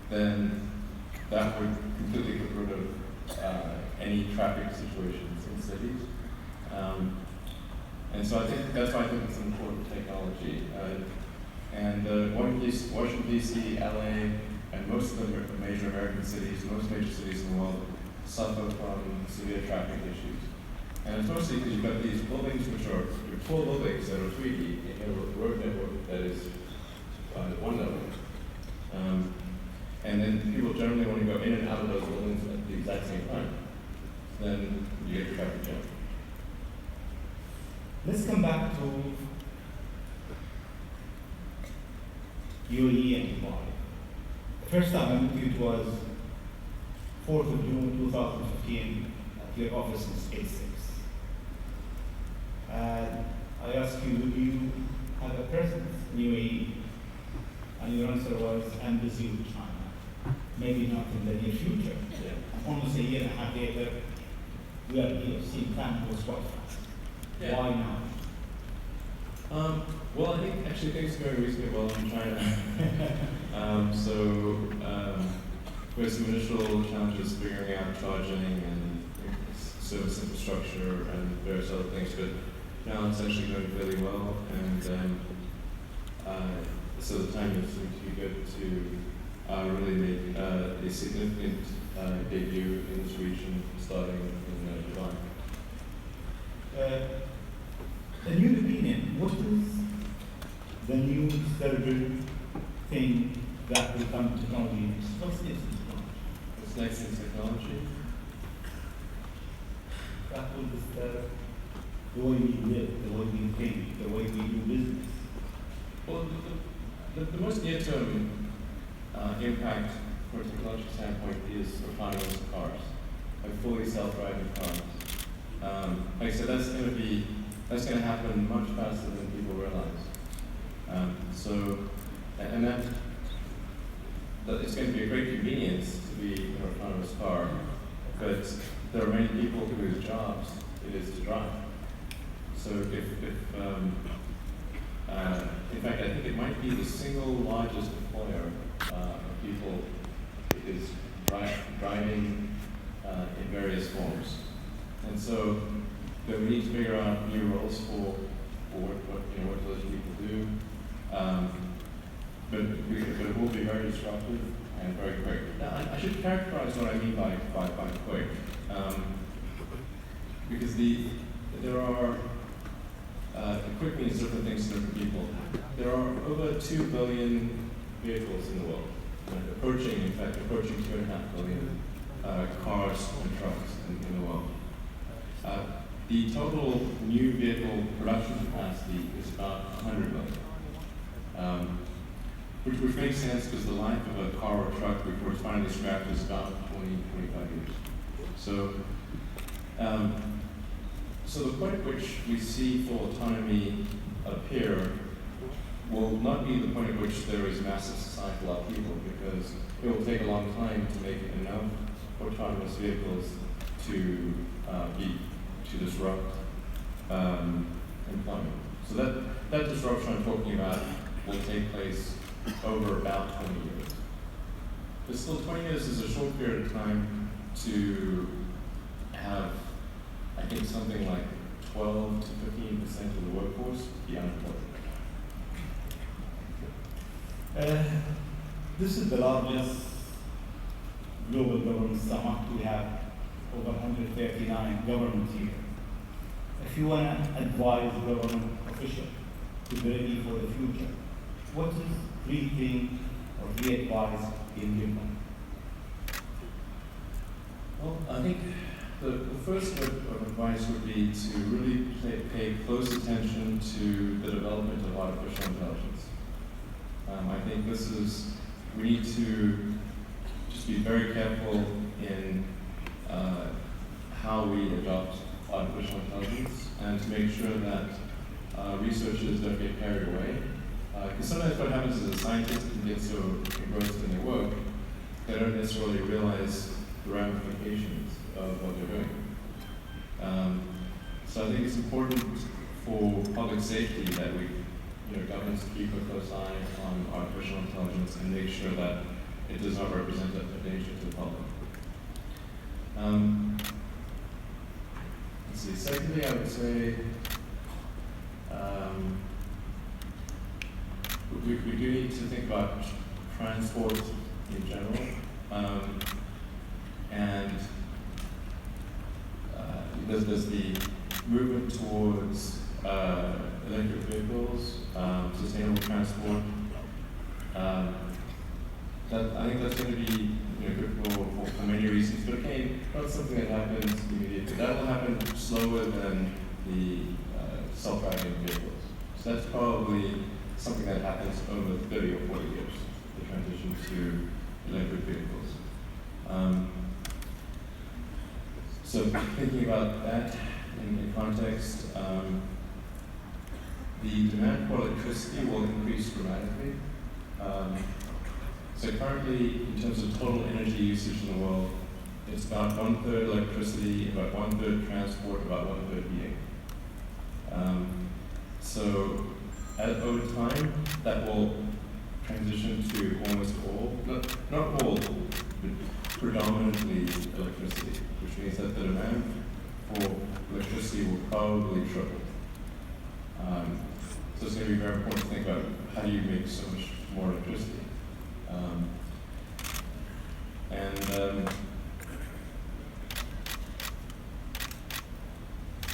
then that would completely get rid of any traffic situations in cities. And so I think that's why I think it's an important technology. Washington, D.C., LA, and most of the major American cities, most major cities in the world, suffer from severe traffic issues. And it's mostly because you've got these buildings which are full buildings that are 3D, and you have a road network that is one level. And then people generally want to go in and out of those buildings at the exact same time. Then you get traffic jam. Let's come back to UAE and Dubai. The first time I met you, it was 4th of June 2015 at your office in SpaceX. And I asked you, do you have a presence in UAE? And your answer was, I'm busy with China. Maybe not in the near future. Yeah. Almost a year and a half later, we are here, seeing time goes quite fast. Yeah. Why now? Well, I think actually things are going reasonably well in China. We had some initial challenges figuring out charging and service infrastructure and various other things, but now it's actually going really well. And so the timing seemed to be good to really make a significant debut in this region starting in July. In your opinion, what is the new cerebral thing that will come to technology next? What's next in technology? What's next in technology? That will disturb the way we live, the way we think, the way we do business. Well, the most near-term impact from a technology standpoint is autonomous cars, like fully self-driving cars. Like I said, that's going to happen much faster than people realize. And that it's going to be a great convenience to be an autonomous car, but there are many people whose jobs it is to drive. So in fact, I think it might be the single largest employer of people is driving in various forms. And so we need to figure out new roles for what those people do. But it will be very disruptive and very quick. Now, I should characterize what I mean by quick, because there are quick means different things to different people. There are over 2 billion vehicles in the world, approaching 2.5 billion cars and trucks in the world. The total new vehicle production capacity is about 100 million, which makes sense because the life of a car or truck before it's finally scrapped is about 20-25 years. So the point at which we see full autonomy appear will not be the point at which there is massive societal upheaval, because it will take a long time to make enough autonomous vehicles to disrupt employment. So that disruption I'm talking about will take place over about 20 years. But still, 20 years is a short period of time to have, I think, something like 12 to 15% of the workforce be unemployed. This is the largest global government summit. We have over 139 governments here. If you want to advise government officials to be ready for the future, what is three things or three advice in your mind? Well, I think the first bit of advice would be to really pay close attention to the development of artificial intelligence. I think we need to just be very careful in how we adopt artificial intelligence and to make sure that researchers don't get carried away. Because sometimes what happens is a scientist can get so engrossed in their work, they don't necessarily realize the ramifications of what they're doing. So I think it's important for public safety that governments keep a close eye on artificial intelligence and make sure that it does not represent a danger to the public. Let's see. Secondly, I would say we do need to think about transport in general, and there's the movement towards electric vehicles, sustainable transport. I think that's going to be good for many reasons, but again, not something that happens immediately. That will happen slower than the self-driving vehicles. So that's probably something that happens over 30 or 40 years, the transition to electric vehicles. So thinking about that in context, the demand for electricity will increase dramatically. So currently, in terms of total energy usage in the world, it's about 1/3 electricity, about 1/3 transport, about 1/3 heating. So over time, that will transition to almost all, not all, but predominantly electricity, which means that the demand for electricity will probably triple. So it's going to be very important to think about how do you make so much more electricity? I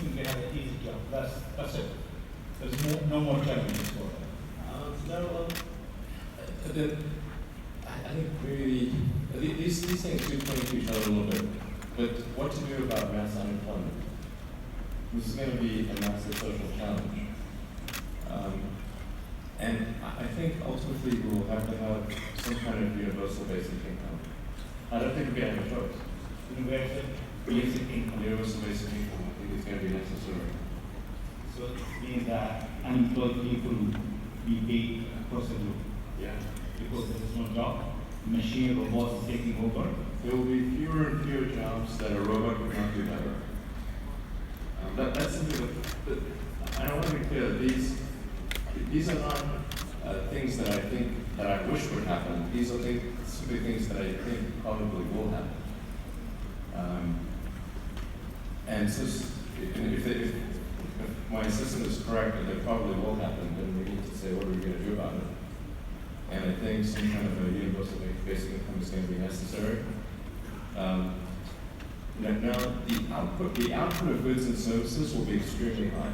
think they have an easy job. That's it. There's no more challenges for them. I think maybe these things do point to each other a little bit. But what to do about mass unemployment? This is going to be a massive social challenge. And I think ultimately we will have to have some kind of universal basic income. I don't think we have a choice. Universal basic income. Universal basic income, I think, is going to be necessary. So it means that unemployed people will be paid across the globe. Yeah. Because there is no job, machine robots is taking over. There will be fewer and fewer jobs that a robot would not do better. That's something that I want to be clear. These are not things that I think that I wish would happen. These are simply things that I think probably will happen. And so, if my assessment is correct that it probably will happen, then we need to say, what are we going to do about it? And I think some kind of a universal basic income is going to be necessary. Now, the output of goods and services will be extremely high.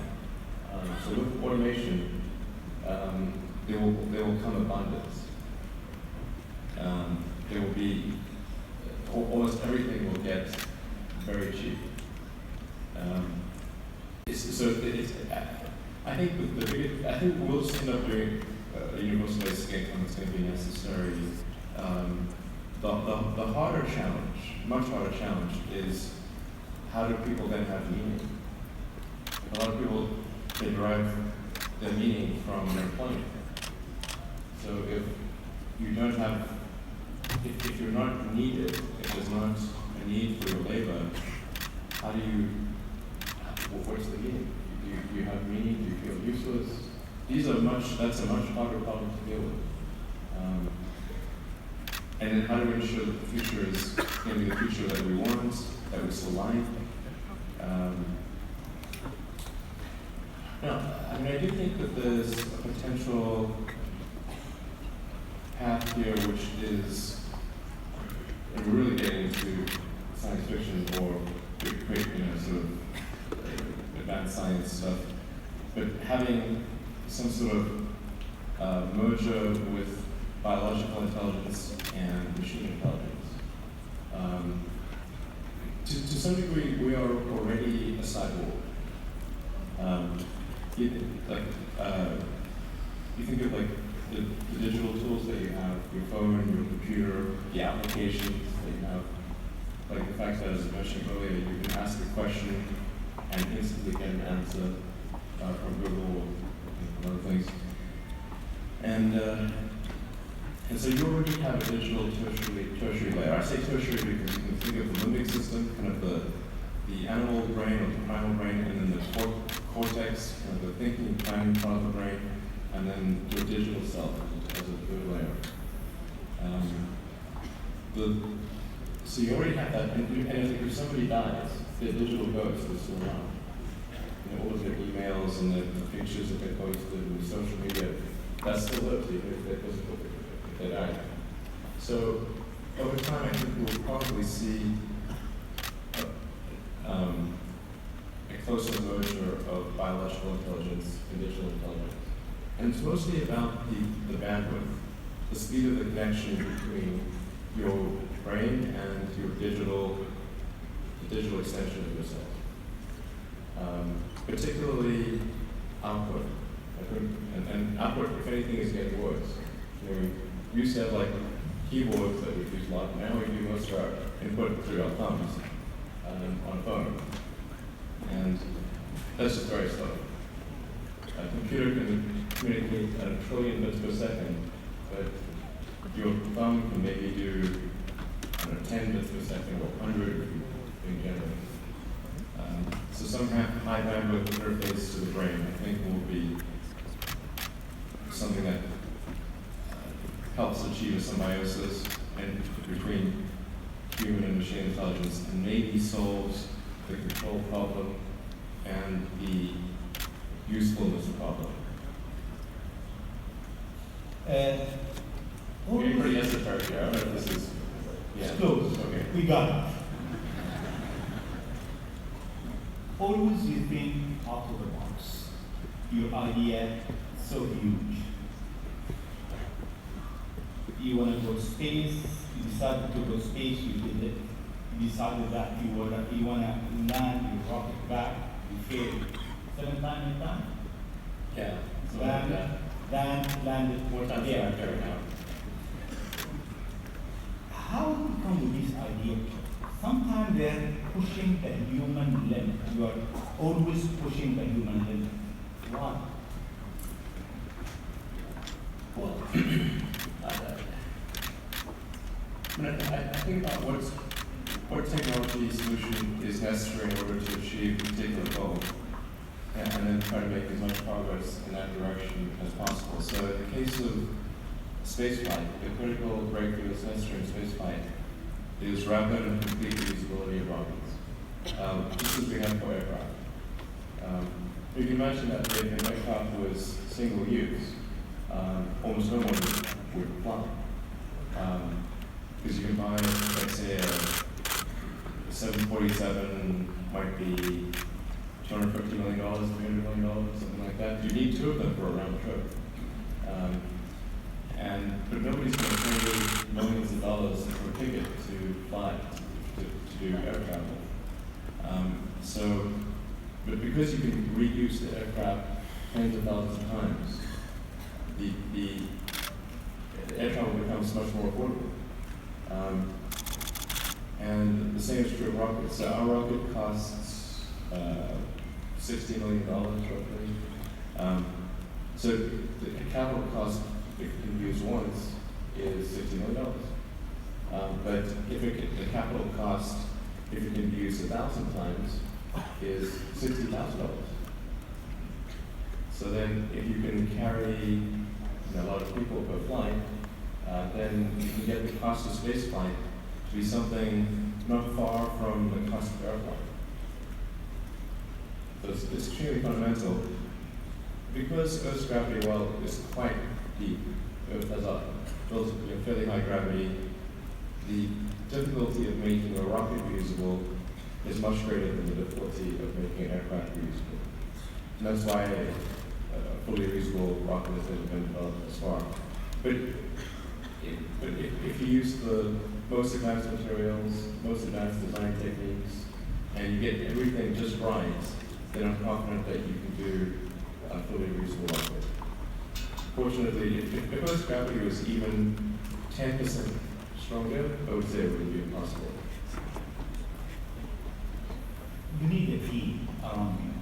So with automation, there will come abundance. There will be almost everything will get very cheap. I think we'll just end up doing a universal basic income that's going to be necessary. The harder challenge, much harder challenge, is how do people then have meaning? A lot of people, they derive their meaning from their employment. So if you don't have, if you're not needed, if there's not a need for your labor, how do you, what's the meaning? Do you have meaning? Do you feel useless? That's a much harder problem to deal with. And then how do we ensure that the future is going to be the future that we want, that we still like? Now, I mean, I do think that there's a potential path here which is, and we're really getting into science fiction or sort of advanced science stuff, but having some sort of merger with biological intelligence and machine intelligence. To some degree, we are already a cyborg. You think of like the digital tools that you have, your phone, your computer, the applications that you have, like the fact that, as I mentioned earlier, you can ask a question and instantly get an answer from Google and other things. And so you already have a digital tertiary layer. I say tertiary because you can think of the limbic system, kind of the animal brain or the primal brain, and then the cortex, kind of the thinking, planning part of the brain, and then your digital self as a third layer. So you already have that, and if somebody dies, their digital ghost is still around. All of their emails and the pictures that they posted and social media, that still lives even if they're physical, if they die. So over time, I think we'll probably see a closer merger of biological intelligence and digital intelligence. And it's mostly about the bandwidth, the speed of the connection between your brain and your digital extension of yourself. Particularly output. And output, if anything, is getting worse. We used to have like keyboards that we use a lot. Now we do most of our input through our thumbs on a phone. And that's just very slow. A computer can communicate at 1 trillion bits per second, but your thumb can maybe do 10 bits per second or 100 in general. So some high bandwidth interface to the brain, I think, will be something that helps achieve a symbiosis between human and machine intelligence, and maybe solves the control problem and the usefulness problem. You're getting pretty esoteric here. I don't know if this is. Yeah. Close. Okay. We got it. Always you think out of the box. Your idea is so huge. You want to go to space, you decided to go to space, you did it. You decided that you want to land your rocket back, you failed. 7 times, 8 times? Yeah. So Landed. More times Yeah. than I care now. How do you come with this idea? Sometimes they're pushing the human limit. You are always pushing the human limit. Why? Well, I think about what technology solution is necessary in order to achieve a particular goal, and then try to make as much progress in that direction as possible. So in the case of spaceflight, the critical breakthrough that's necessary in spaceflight is rapid and complete reusability of rockets, just as we have for aircraft. You can imagine that if an aircraft was single use, almost no one would fly. Because you can buy, let's say, a 747 might be $250 million, $300 million, something like that. You need 2 of them for a round trip. But nobody's going to pay millions of dollars for a ticket to fly, to do air travel. But because you can reuse the aircraft tens of thousands of times, the air travel becomes much more affordable. And the same is true of rockets. So our rocket costs $60 million roughly. So the capital cost, if you can use once, is $60 million. But if the capital cost, if it can be used 1,000 times, is $60,000. So then, if you can carry a lot of people per flight, then you can get the cost of space flight to be something not far from the cost of airflight. So it's extremely fundamental. Because Earth's gravity well is quite deep, Earth has a relatively fairly high gravity, the difficulty of making a rocket reusable is much greater than the difficulty of making an aircraft reusable. And that's why a fully reusable rocket has never been developed as far. But if you use the most advanced materials, most advanced design techniques, and you get everything just right, then I'm confident that you can do a fully reusable rocket. Fortunately, if Earth's gravity was even 10% stronger, I would say it would be impossible. You need a team around you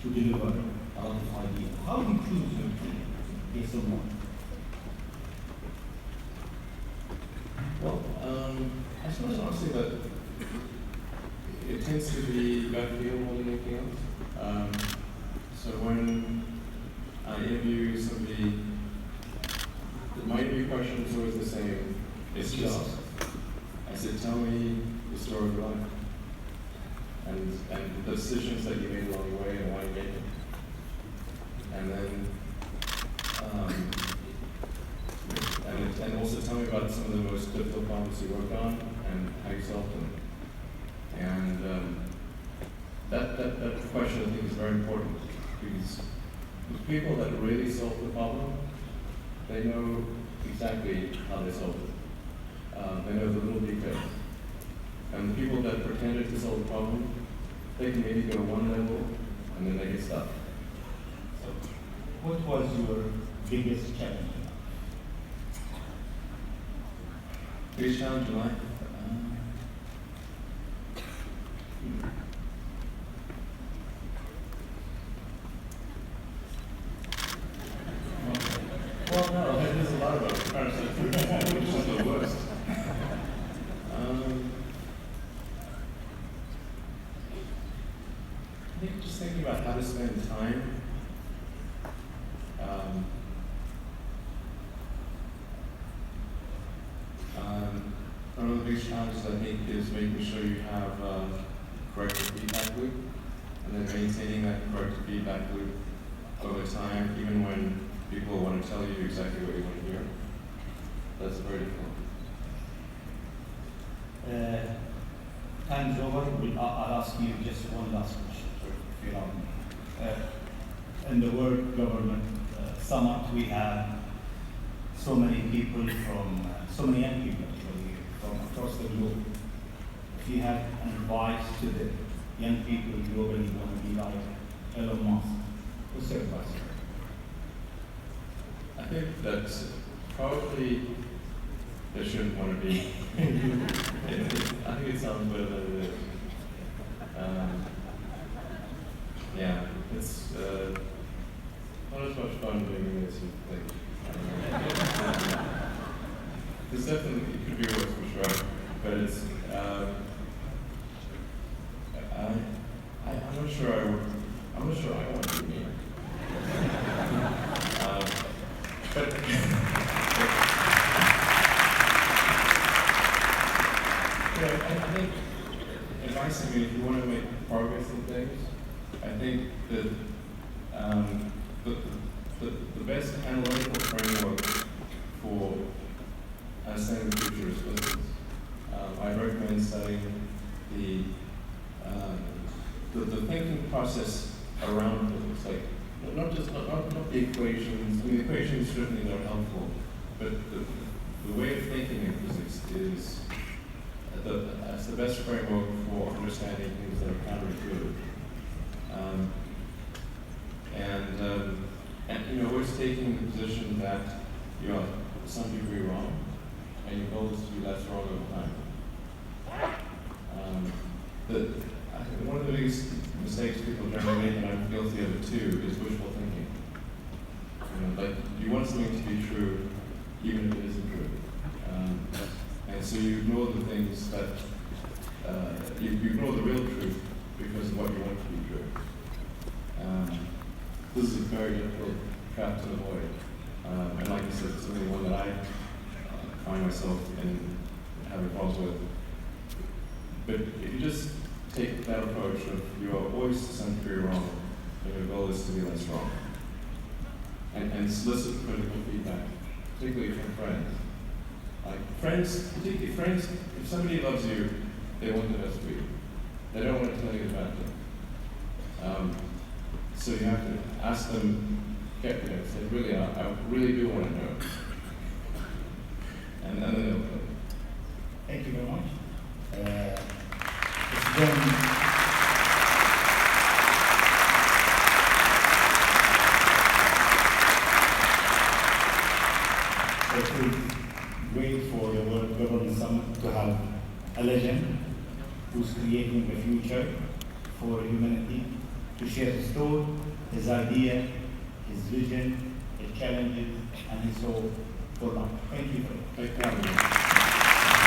to deliver a lot of ideas. How do you choose your team based on what? Well, I suppose honestly that it tends to be gut feel more than anything else. So when I interview somebody, my interview question is always the same. It's just, I said, tell me the story of your life. And the decisions that you made along the way and why you made them. And then, and also tell me about some of the most difficult problems you worked on and how you solved them. And that question I think is very important because the people that really solve the problem, they know exactly how they solved it. They know the little details. And the people that pretended to solve the problem, they can maybe go one level and then they get stuck. So, what was your biggest challenge? Biggest challenge in life? Well, no, there's a lot of them. Which is the worst. I think just thinking about how to spend time. One of the biggest challenges I think is making sure you have a corrective feedback loop, and then maintaining that corrective feedback loop over time, even when people want to tell you exactly what you want to hear. That's very difficult. Time's over. I'll ask you just one last question, if you allow me. In the World Government Summit, we have so many people from, so many young people actually, from across the globe. If you have an advice to the young people globally who want to be like Elon Musk, what's your advice? I think that probably they shouldn't want to be. I think it sounds better than it is. Yeah, it's not as much fun doing it as you think. It's definitely, it could be worse for sure, but it's, I'm not sure I want to be me. But I think advice, I mean, if you want to make progress in things, I think that the best analytical framework for understanding the future is physics. I recommend studying the thinking process around physics, like not the equations. I mean, the equations certainly are helpful, but the way of thinking in physics is that's the best framework for understanding things that are counterintuitive. And you know, it's taking the position that you are to some degree wrong, and your goal is to be less wrong over time. I think one of the biggest mistakes people generally make, and I'm guilty of it too, is wishful thinking. You know, like you want something to be true, even if it isn't true. And so you ignore the things that, you ignore the real truth because of what you want to be true. This is a very difficult trap to avoid. And like I said, it's certainly one that I find myself in having problems with. But if you just take that approach of you are always to some degree wrong, and your goal is to be less wrong. And solicit critical feedback, particularly from friends. Like friends, particularly friends, if somebody loves you, they want the best for you. They don't want to tell you the bad thing. So you have to ask them, say, really, I really do want to know. And then they'll tell you. Thank you very much. It's been great for the World Government Summit to have a legend who's creating the future for humanity, to share his thought, his idea, his vision, his challenges, and his hope for life. Thank you for having me.